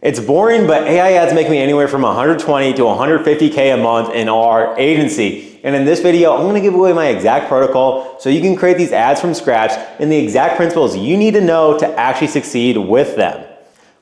It's boring, but AI ads make me anywhere from 120 to 150K a month in our agency. And in this video, I'm gonna give away my exact protocol so you can create these ads from scratch and the exact principles you need to know to actually succeed with them.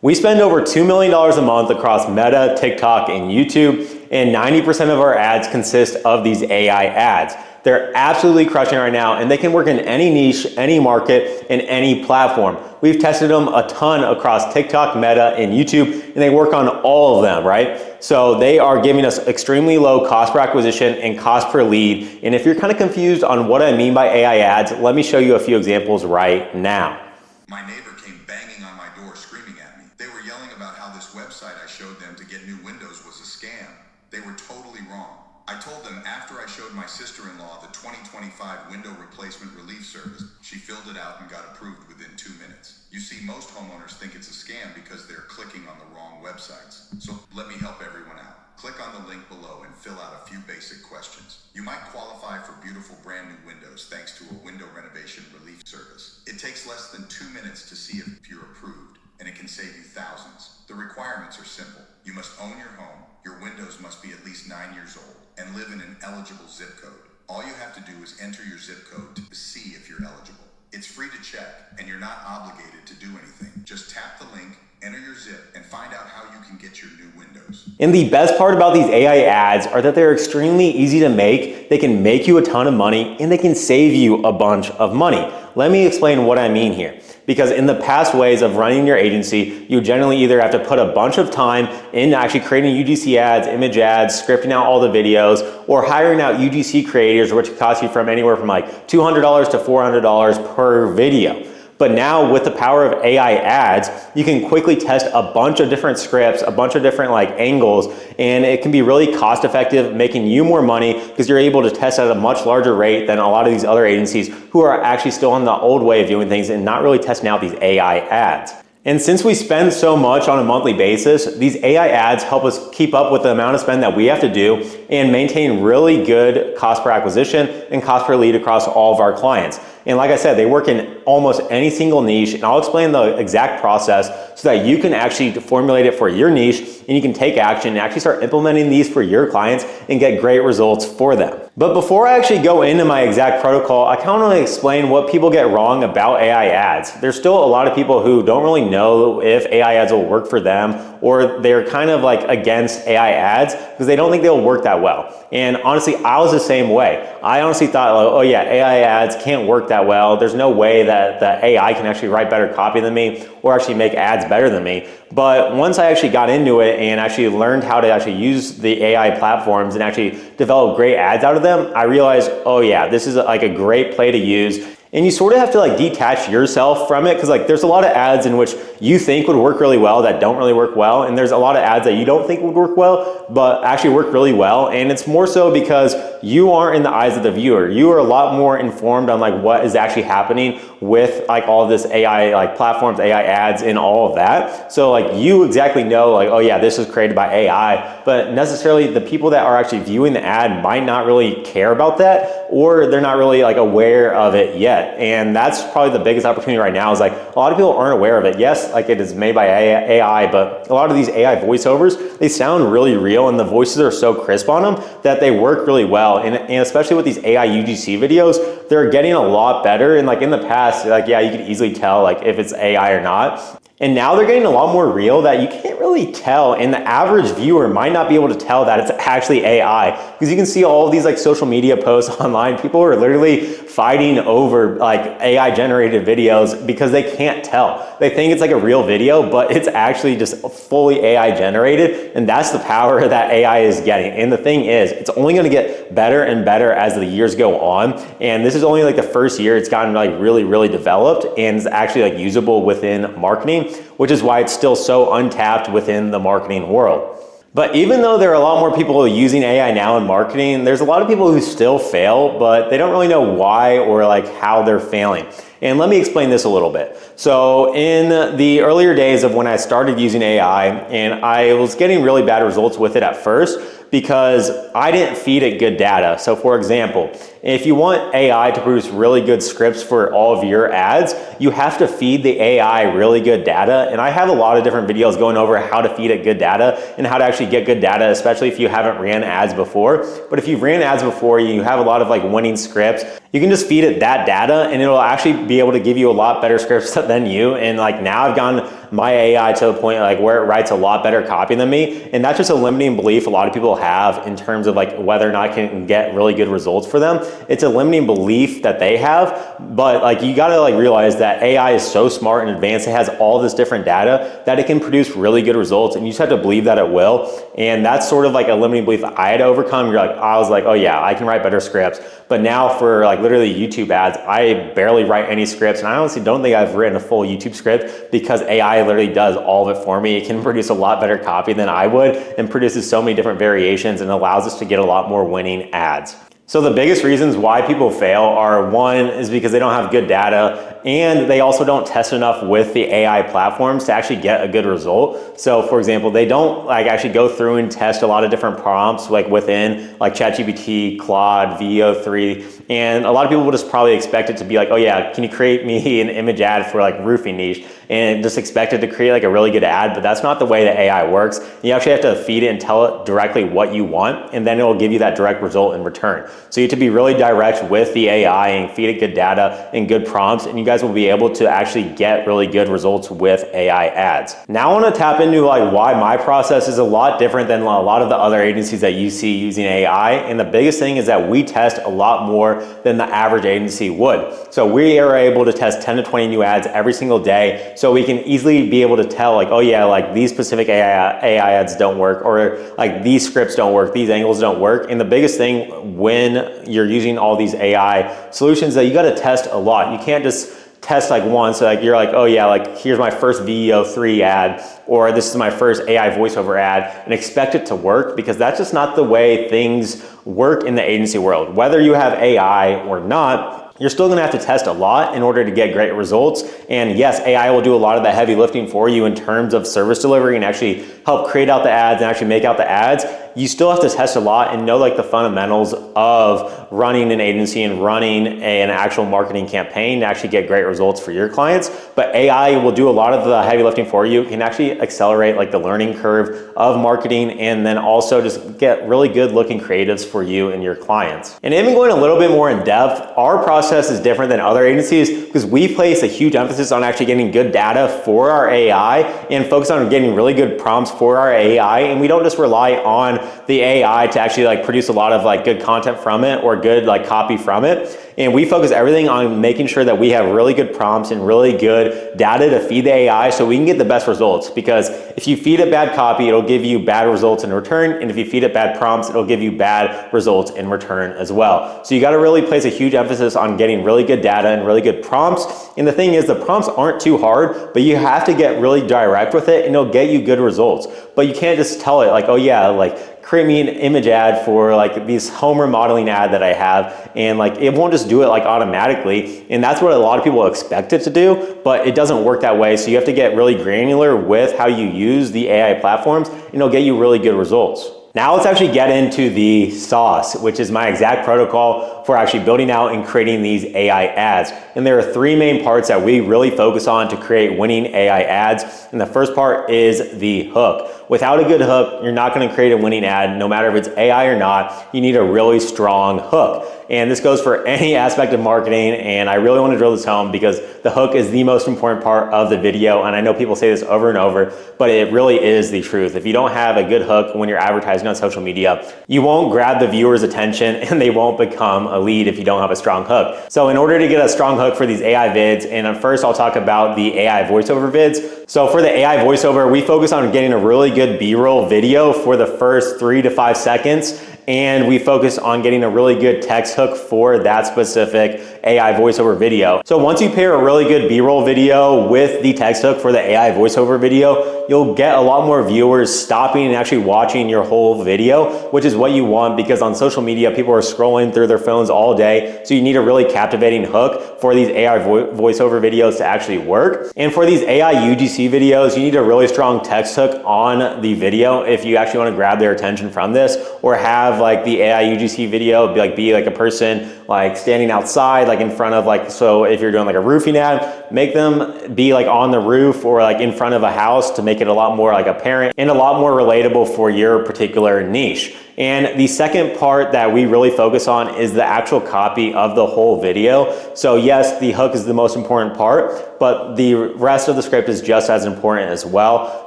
We spend over $2 million a month across Meta, TikTok, and YouTube, and 90% of our ads consist of these AI ads. They're absolutely crushing right now, and they can work in any niche, any market, and any platform. We've tested them a ton across TikTok, Meta, and YouTube, and they work on all of them, right? So they are giving us extremely low cost per acquisition and cost per lead. And if you're kind of confused on what I mean by AI ads, let me show you a few examples right now. My neighbor came banging on my door screaming at me. They were yelling about how this website I showed them to get new windows was a scam. They were totally wrong. I told them after I showed my sister-in-law the 2025 window replacement relief service, she filled it out and got approved within 2 minutes. You see, most homeowners think it's a scam because they're clicking on the wrong websites. So let me help everyone out. Click on the link below and fill out a few basic questions. You might qualify for beautiful brand new windows thanks to a window renovation relief service. It takes less than 2 minutes to see if you're approved, and it can save you thousands. The requirements are simple. You must own your home, your windows must be at least 9 years old, and live in an eligible zip code. All you have to do is enter your zip code to see if you're eligible. It's free to check, and you're not obligated to do anything. Just tap the link, enter your zip, and find out how you can get your new windows. And the best part about these AI ads are that they're extremely easy to make, they can make you a ton of money, and they can save you a bunch of money. Let me explain what I mean here. Because in the past ways of running your agency, you generally either have to put a bunch of time in actually creating UGC ads, image ads, scripting out all the videos, or hiring out UGC creators, which cost you from anywhere from like $200 to $400 per video. But now with the power of AI ads, you can quickly test a bunch of different scripts, a bunch of different angles, and it can be really cost effective, making you more money because you're able to test at a much larger rate than a lot of these other agencies who are actually still on the old way of doing things and not really testing out these AI ads. And since we spend so much on a monthly basis, these AI ads help us keep up with the amount of spend that we have to do and maintain really good cost per acquisition and cost per lead across all of our clients. And like I said, they work in almost any single niche, and I'll explain the exact process so that you can actually formulate it for your niche and you can take action and actually start implementing these for your clients and get great results for them. But before I actually go into my exact protocol, I kind of want to explain what people get wrong about AI ads. There's still a lot of people who don't really know if AI ads will work for them, or they're kind of against AI ads because they don't think they'll work that well. And honestly, I was the same way. I honestly thought, oh yeah, AI ads can't work that well. There's no way that the AI can actually write better copy than me or actually make ads better than me. But once I actually got into it and actually learned how to actually use the AI platforms and actually develop great ads out of them, I realized, oh yeah, this is a great play to use. And you sort of have to detach yourself from it because there's a lot of ads in which you think would work really well that don't really work well, and there's a lot of ads that you don't think would work well but actually work really well. And it's more so because you aren't in the eyes of the viewer. You are a lot more informed on what is actually happening with all of this AI platforms, AI ads, and all of that. So you exactly know oh yeah, this is created by AI, but necessarily the people that are actually viewing the ad might not really care about that, or they're not really aware of it yet. And that's probably the biggest opportunity right now is a lot of people aren't aware of it. Yes, it is made by AI, but a lot of these AI voiceovers, they sound really real and the voices are so crisp on them that they work really well. And especially with these AI UGC videos, they're getting a lot better. And in the past, yeah, you could easily tell if it's AI or not. And now they're getting a lot more real that you can't really tell, and the average viewer might not be able to tell that it's actually AI, because you can see all of these social media posts online. People are literally fighting over AI generated videos because they can't tell. They think it's a real video, but it's actually just fully AI generated, and that's the power that AI is getting. And the thing is, it's only going to get better and better as the years go on, and this is only the first year it's gotten really developed and is actually usable within marketing, which is why it's still so untapped within the marketing world. But even though there are a lot more people using AI now in marketing, there's a lot of people who still fail, but they don't really know why or how they're failing. And let me explain this a little bit. So in the earlier days of when I started using AI, and I was getting really bad results with it at first because I didn't feed it good data. So for example, if you want AI to produce really good scripts for all of your ads, you have to feed the AI really good data. And I have a lot of different videos going over how to feed it good data and how to actually get good data, especially if you haven't ran ads before. But if you've ran ads before, you have a lot of like winning scripts, you can just feed it that data and it'll actually be able to give you a lot better scripts than you. And like now I've gotten my AI to the point like where it writes a lot better copy than me. And that's just a limiting belief a lot of people have in terms of like whether or not I can get really good results for them. It's a limiting belief that they have, but like you gotta like realize that AI is so smart and advanced. It has all this different data that it can produce really good results, and you just have to believe that it will. And that's sort of like a limiting belief I had to overcome. I was like, oh yeah, I can write better scripts. But now for like literally YouTube ads, I barely write any scripts, and I honestly don't think I've written a full YouTube script because AI literally does all of it for me. It can produce a lot better copy than I would and produces so many different variations and allows us to get a lot more winning ads. So the biggest reasons why people fail are, one is because they don't have good data, and they also don't test enough with the AI platforms to actually get a good result. So for example, they don't like actually go through and test a lot of different prompts like within like ChatGPT, Claude, VO3, and a lot of people will just probably expect it to be like, oh yeah, can you create me an image ad for like roofing niche? And just expect it to create like a really good ad, but that's not the way that AI works. You actually have to feed it and tell it directly what you want, and then it will give you that direct result in return. So you have to be really direct with the AI and feed it good data and good prompts, and you guys will be able to actually get really good results with AI ads. Now I want to tap into like why my process is a lot different than a lot of the other agencies that you see using AI. And the biggest thing is that we test a lot more than the average agency would. So we are able to test 10 to 20 new ads every single day. So we can easily be able to tell like, oh yeah, like these specific AI ads don't work, or like these scripts don't work, these angles don't work. And the biggest thing when you're using all these AI solutions that you got to test a lot. You can't just test like once, so like you're like, oh yeah, like here's my first VO3 ad, or this is my first AI voiceover ad, and expect it to work, because that's just not the way things work in the agency world. Whether you have AI or not, you're still gonna have to test a lot in order to get great results. And yes, AI will do a lot of the heavy lifting for you in terms of service delivery and actually help create out the ads and actually make out the ads. You still have to test a lot and know like the fundamentals of running an agency and running an actual marketing campaign to actually get great results for your clients. But AI will do a lot of the heavy lifting for you. It can actually accelerate like the learning curve of marketing, and then also just get really good looking creatives for you and your clients. And even going a little bit more in depth, our process is different than other agencies because we place a huge emphasis on actually getting good data for our AI and focus on getting really good prompts for our AI. And we don't just rely on the AI to actually like produce a lot of like good content from it or good like copy from it. And we focus everything on making sure that we have really good prompts and really good data to feed the AI so we can get the best results. Because if you feed it bad copy, it'll give you bad results in return. And if you feed it bad prompts, it'll give you bad results in return as well. So you got to really place a huge emphasis on getting really good data and really good prompts. And the thing is, the prompts aren't too hard, but you have to get really direct with it and it'll get you good results. But you can't just tell it like, oh yeah, like create me an image ad for like these home remodeling ad that I have, and like it won't just do it like automatically. And that's what a lot of people expect it to do, but it doesn't work that way. So you have to get really granular with how you use the AI platforms, and it'll get you really good results. Now let's actually get into the sauce, which is my exact protocol for actually building out and creating these AI ads. And there are three main parts that we really focus on to create winning AI ads. And the first part is the hook. Without a good hook, you're not going to create a winning ad, no matter if it's AI or not. You need a really strong hook. And this goes for any aspect of marketing, and I really want to drill this home because the hook is the most important part of the video. And I know people say this over and over, but it really is the truth. If you don't have a good hook when you're advertising on social media, you won't grab the viewer's attention and they won't become a lead if you don't have a strong hook. So in order to get a strong hook for these AI vids, and first I'll talk about the AI voiceover vids. So for the AI voiceover, we focus on getting a really good B-roll video for the first 3 to 5 seconds. And we focus on getting a really good text hook for that specific AI voiceover video. So once you pair a really good B-roll video with the text hook for the AI voiceover video, you'll get a lot more viewers stopping and actually watching your whole video, which is what you want, because on social media, people are scrolling through their phones all day. So you need a really captivating hook for these AI voiceover videos to actually work. And for these AI UGC videos, you need a really strong text hook on the video if you actually want to grab their attention from this, or have like the AI UGC video be like a person like standing outside, like in front of like, so if you're doing like a roofing ad, make them be like on the roof or like in front of a house to make it a lot more like apparent and a lot more relatable for your particular niche. And the second part that we really focus on is the actual copy of the whole video. So yes, the hook is the most important part, but the rest of the script is just as important as well.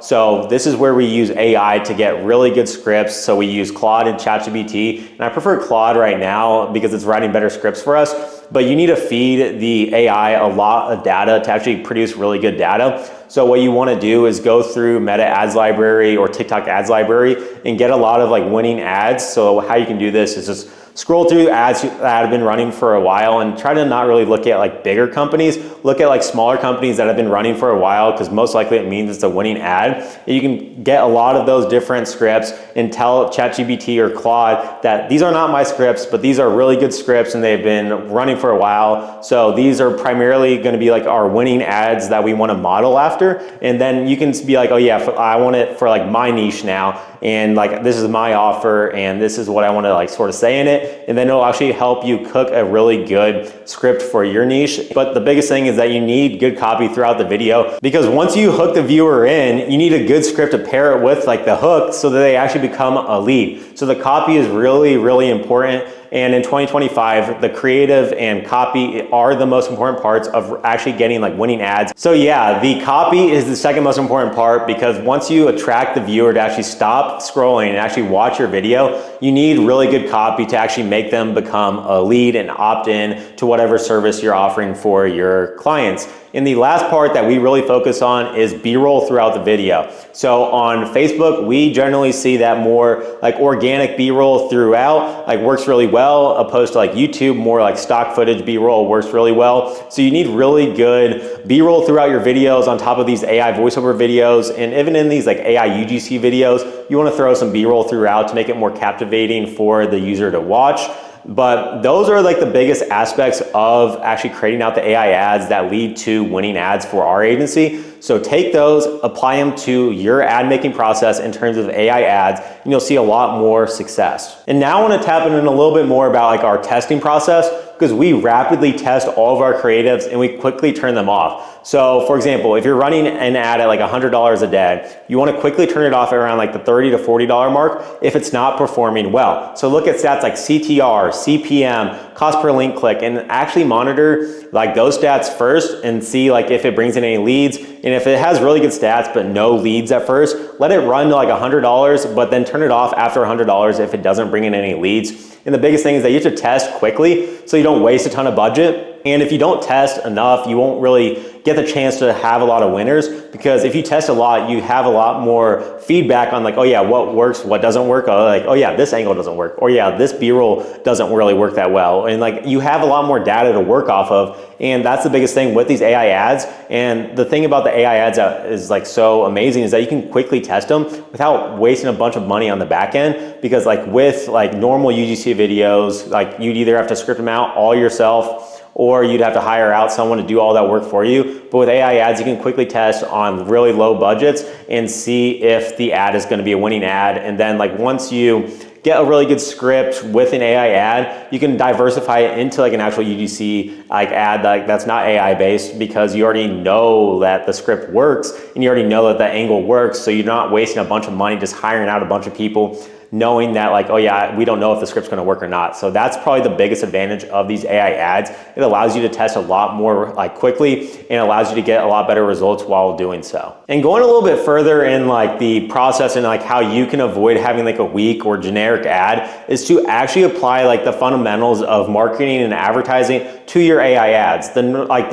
So this is where we use AI to get really good scripts. So we use Claude and ChatGPT, and I prefer Claude right now because it's writing better scripts for us. But you need to feed the AI a lot of data to actually produce really good data. So what you want to do is go through Meta Ads Library or TikTok Ads Library and get a lot of like winning ads. So how you can do this is just scroll through ads that have been running for a while and try to not really look at like bigger companies. Look at like smaller companies that have been running for a while, because most likely it means it's a winning ad. And you can get a lot of those different scripts and tell ChatGPT or Claude that these are not my scripts, but these are really good scripts and they've been running for a while. So these are primarily going to be like our winning ads that we want to model after. And then you can be like, oh yeah, I want it for like my niche now. And like, this is my offer and this is what I want to like sort of say in it. And then it'll actually help you cook a really good script for your niche. But the biggest thing is that you need good copy throughout the video, because once you hook the viewer in, you need a good script to pair it with like the hook so that they actually become a lead. So the copy is really, really important. And in 2025, the creative and copy are the most important parts of actually getting like winning ads. So yeah, the copy is the second most important part, because once you attract the viewer to actually stop scrolling and actually watch your video, you need really good copy to actually make them become a lead and opt in to whatever service you're offering for your clients. And the last part that we really focus on is B-roll throughout the video. So on Facebook, we generally see that more like organic B-roll throughout, like works really well, opposed to like YouTube, more like stock footage B-roll works really well. So you need really good B-roll throughout your videos on top of these AI voiceover videos. And even in these like AI UGC videos, you want to throw some B-roll throughout to make it more captivating for the user to watch. But those are like the biggest aspects of actually creating out the AI ads that lead to winning ads for our agency. So take those, apply them to your ad making process in terms of AI ads, and you'll see a lot more success. And now I want to tap in a little bit more about like our testing process, because we rapidly test all of our creatives and we quickly turn them off. So for example, if you're running an ad at like $100 a day, you want to quickly turn it off around like the $30 to $40 mark if it's not performing well. So look at stats like CTR, CPM, cost per link click, and actually monitor like those stats first and see like if it brings in any leads. And if it has really good stats but no leads at first, let it run to like $100, but then turn it off after $100 if it doesn't bring in any leads. And the biggest thing is that you have to test quickly so you don't waste a ton of budget. And if you don't test enough, you won't really get the chance to have a lot of winners, because if you test a lot, you have a lot more feedback on like, oh yeah, what works, what doesn't work. Oh, like, oh yeah, this angle doesn't work. Or yeah, this B-roll doesn't really work that well. And like, you have a lot more data to work off of. And that's the biggest thing with these AI ads. And the thing about the AI ads that is like so amazing is that you can quickly test them without wasting a bunch of money on the back end. Because like with like normal UGC videos, like you'd either have to script them out all yourself, or you'd have to hire out someone to do all that work for you. But with AI ads, you can quickly test on really low budgets and see if the ad is going to be a winning ad. And then like once you get a really good script with an AI ad, you can diversify it into like an actual UGC like ad like that's not AI based, because you already know that the script works and you already know that the angle works. So you're not wasting a bunch of money just hiring out a bunch of people, knowing that like, oh yeah, we don't know if the script's gonna work or not. So that's probably the biggest advantage of these AI ads. It allows you to test a lot more like quickly, and allows you to get a lot better results while doing so. And going a little bit further in like the process and like how you can avoid having like a weak or generic ad is to actually apply like the fundamentals of marketing and advertising to your AI ads. The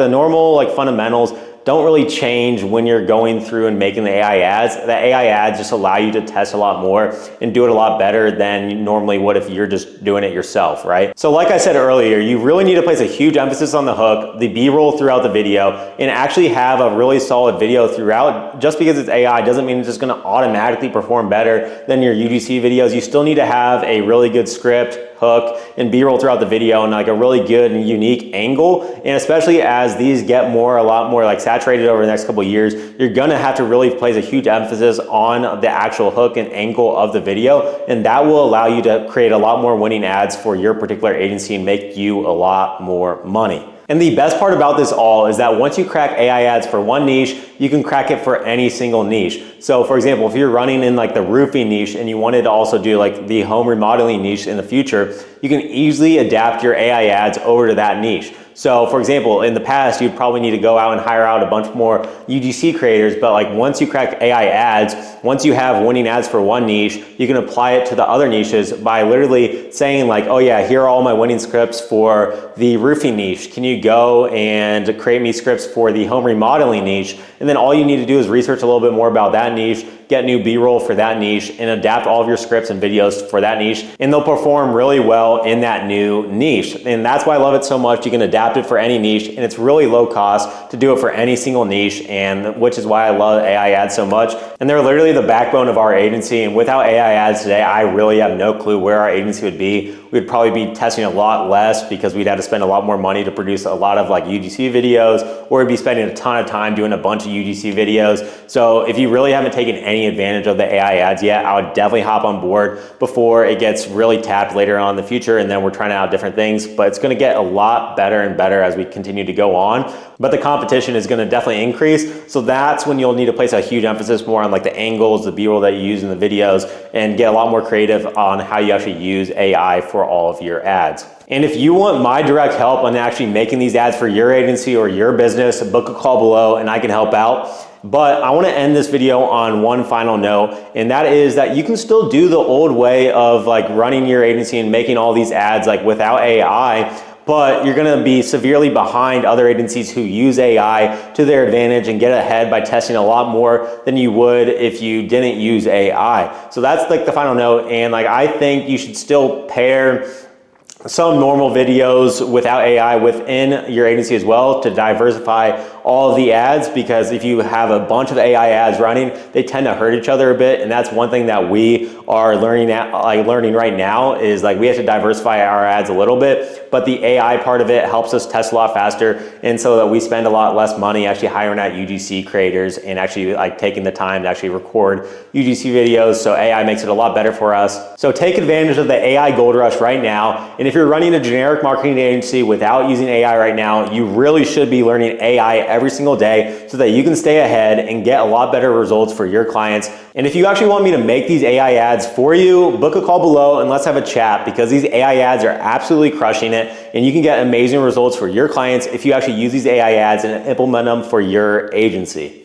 normal like fundamentals don't really change when you're going through and making the AI ads. The AI ads just allow you to test a lot more and do it a lot better than you normally would if you're just doing it yourself, right? So like I said earlier, you really need to place a huge emphasis on the hook, the B-roll throughout the video, and actually have a really solid video throughout. Just because it's AI doesn't mean it's just gonna automatically perform better than your UGC videos. You still need to have a really good script, hook, and B-roll throughout the video, and like a really good and unique angle. And especially as these get a lot more like saturated over the next couple of years, you're gonna have to really place a huge emphasis on the actual hook and angle of the video, and that will allow you to create a lot more winning ads for your particular agency and make you a lot more money. And the best part about this all is that once you crack AI ads for one niche, you can crack it for any single niche. So for example, if you're running in like the roofing niche and you wanted to also do like the home remodeling niche in the future, you can easily adapt your AI ads over to that niche. So for example, in the past, you'd probably need to go out and hire out a bunch more UGC creators, but like once you crack AI ads, once you have winning ads for one niche, you can apply it to the other niches by literally saying like, oh yeah, here are all my winning scripts for the roofing niche. Can you go and create me scripts for the home remodeling niche? And then all you need to do is research a little bit more about that niche, get new B-roll for that niche, and adapt all of your scripts and videos for that niche, and they'll perform really well in that new niche. And that's why I love it so much. You can adapt it for any niche, and it's really low cost to do it for any single niche, and which is why I love AI ads so much. And they're literally the backbone of our agency, and without AI ads today, I really have no clue where our agency would be. We'd probably be testing a lot less because we'd have to spend a lot more money to produce a lot of like UGC videos, or we'd be spending a ton of time doing a bunch of UGC videos. So if you really haven't taken any advantage of the AI ads yet, I would definitely hop on board before it gets really tapped later on in the future, and then we're trying out different things. But it's gonna get a lot better and better as we continue to go on. But the competition is gonna definitely increase. So that's when you'll need to place a huge emphasis more on like the angles, the B-roll that you use in the videos, and get a lot more creative on how you actually use AI for all of your ads. And if you want my direct help on actually making these ads for your agency or your business, book a call below and I can help out. But I want to end this video on one final note, and that is that you can still do the old way of like running your agency and making all these ads like without AI, but you're gonna be severely behind other agencies who use AI to their advantage and get ahead by testing a lot more than you would if you didn't use AI. So that's like the final note, and like I think you should still pair some normal videos without AI within your agency as well to diversify all of the ads, because if you have a bunch of AI ads running, they tend to hurt each other a bit. And that's one thing that we are learning right now is like we have to diversify our ads a little bit, but the AI part of it helps us test a lot faster, and so that we spend a lot less money actually hiring out UGC creators and actually like taking the time to actually record UGC videos. So AI makes it a lot better for us. So take advantage of the AI gold rush right now. And if you're running a generic marketing agency without using AI right now, you really should be learning AI every single day so that you can stay ahead and get a lot better results for your clients. And if you actually want me to make these AI ads for you, book a call below and let's have a chat, because these AI ads are absolutely crushing it, and you can get amazing results for your clients if you actually use these AI ads and implement them for your agency.